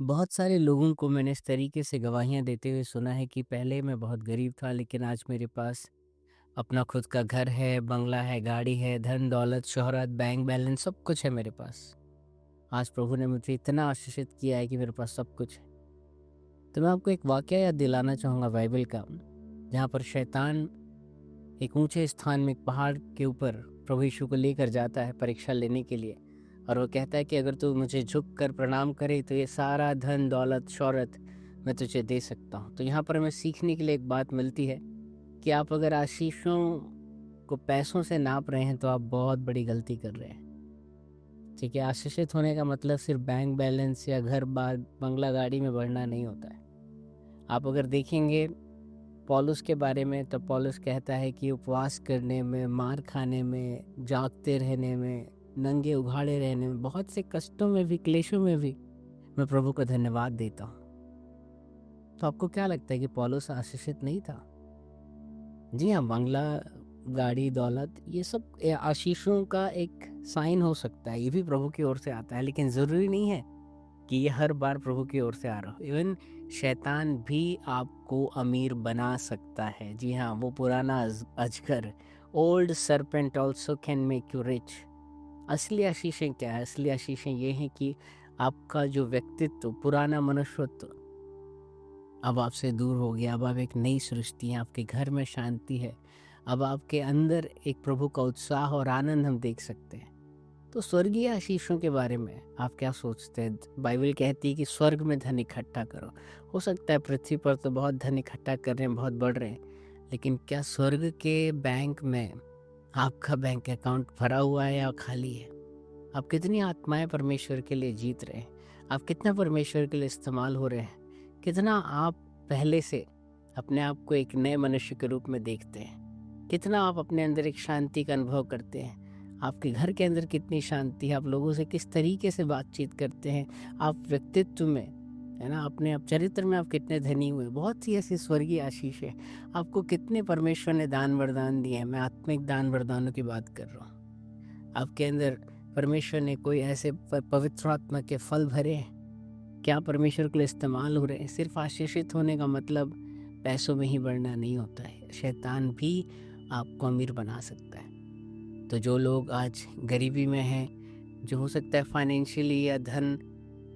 बहुत सारे लोगों को मैंने इस तरीके से गवाहियाँ देते हुए सुना है कि पहले मैं बहुत गरीब था लेकिन आज मेरे पास अपना खुद का घर है, बंगला है, गाड़ी है, धन दौलत, शोहरत, बैंक बैलेंस सब कुछ है मेरे पास। आज प्रभु ने मुझे इतना आशीषित किया है कि मेरे पास सब कुछ है। तो मैं आपको एक वाकया याद दिलाना चाहूँगा बाइबल का, जहाँ पर शैतान एक ऊंचे स्थान में एक पहाड़ के ऊपर प्रभु यीशु को लेकर जाता है परीक्षा लेने के लिए। और वो कहता है कि अगर तू मुझे झुक कर प्रणाम करे तो ये सारा धन दौलत शौहरत मैं तुझे दे सकता हूँ। तो यहाँ पर हमें सीखने के लिए एक बात मिलती है कि आप अगर आशीषों को पैसों से नाप रहे हैं तो आप बहुत बड़ी गलती कर रहे हैं। ठीक है, आशीषित होने का मतलब सिर्फ बैंक बैलेंस या घर बार बंगला गाड़ी में बढ़ना नहीं होता है। आप अगर देखेंगे पौलुस के बारे में, तो पौलुस कहता है कि उपवास करने में, मार खाने में, जागते रहने में, नंगे उघाड़े रहने में, बहुत से कष्टों में भी, क्लेशों में भी मैं प्रभु को धन्यवाद देता हूँ। तो आपको क्या लगता है कि पौलुस आशीषित नहीं था? जी हाँ, बंगला, गाड़ी, दौलत ये सब आशीषों का एक साइन हो सकता है। ये भी प्रभु की ओर से आता है, लेकिन ज़रूरी नहीं है कि ये हर बार प्रभु की ओर से आ रहा हो। इवन शैतान भी आपको अमीर बना सकता है। जी हाँ, वो पुराना अजगर, old serpent also can make you rich. असली आशीषें क्या है? असली आशीषें ये हैं कि आपका जो व्यक्तित्व, पुराना मनुष्यत्व अब आपसे दूर हो गया। अब आप एक नई सृष्टि हैं, आपके घर में शांति है। अब आपके अंदर एक प्रभु का उत्साह और आनंद हम देख सकते हैं। तो स्वर्गीय आशीषों के बारे में आप क्या सोचते हैं? बाइबल कहती है कि स्वर्ग में धन इकट्ठा करो। हो सकता है पृथ्वी पर तो बहुत धन इकट्ठा कर रहे हैं, बहुत बढ़ रहे हैं, लेकिन क्या स्वर्ग के बैंक में आपका बैंक अकाउंट भरा हुआ है या खाली है? आप कितनी आत्माएं परमेश्वर के लिए जीत रहे हैं? आप कितना परमेश्वर के लिए इस्तेमाल हो रहे हैं? कितना आप पहले से अपने आप को एक नए मनुष्य के रूप में देखते हैं? कितना आप अपने अंदर एक शांति का अनुभव करते हैं? आपके घर के अंदर कितनी शांति है? आप लोगों से किस तरीके से बातचीत करते हैं? आप व्यक्तित्व में, है ना, अपने आप चरित्र में आप कितने धनी हुए? बहुत सी ऐसी स्वर्गीय आशीष है। आपको कितने परमेश्वर ने दान वरदान दिए हैं? मैं आत्मिक दान वरदानों की बात कर रहा हूँ। आपके अंदर परमेश्वर ने कोई ऐसे पवित्र आत्मा के फल भरे हैं? क्या परमेश्वर के लिए इस्तेमाल हो रहे हैं? सिर्फ आशीषित होने का मतलब पैसों में ही बढ़ना नहीं होता है। शैतान भी आपको अमीर बना सकता है। तो जो लोग आज गरीबी में हैं, जो हो सकता है फाइनेंशियली या धन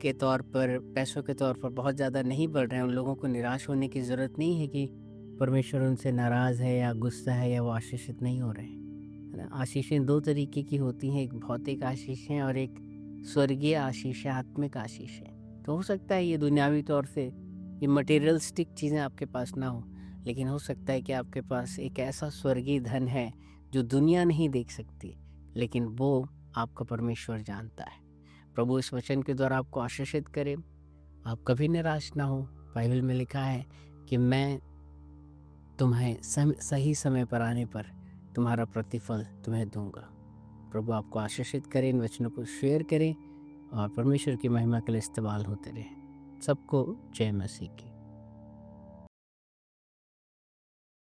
के तौर पर, पैसों के तौर पर बहुत ज़्यादा नहीं बढ़ रहे हैं, उन लोगों को निराश होने की ज़रूरत नहीं है कि परमेश्वर उनसे नाराज़ है या गुस्सा है या वो आशीषित नहीं हो रहे हैं, है ना। आशीषें दो तरीके की होती हैं, एक भौतिक आशीष है और एक स्वर्गीय आशीष है, आत्मिक आशीष है। तो हो सकता है ये दुनियावी तौर से ये मटेरियलिस्टिक चीज़ें आपके पास ना हो, लेकिन हो सकता है कि आपके पास एक ऐसा स्वर्गीय धन है जो दुनिया नहीं देख सकती, लेकिन वो आपका परमेश्वर जानता है। प्रभु इस वचन के द्वारा आपको आशीषित करे, आप कभी निराश ना हो। बाइबल में लिखा है कि मैं तुम्हें सही समय पर आने पर तुम्हारा प्रतिफल तुम्हें दूंगा। प्रभु आपको आशीषित करें, इन वचनों को शेयर करें और परमेश्वर की महिमा के लिए इस्तेमाल होते रहे। सबको जय मसीह की।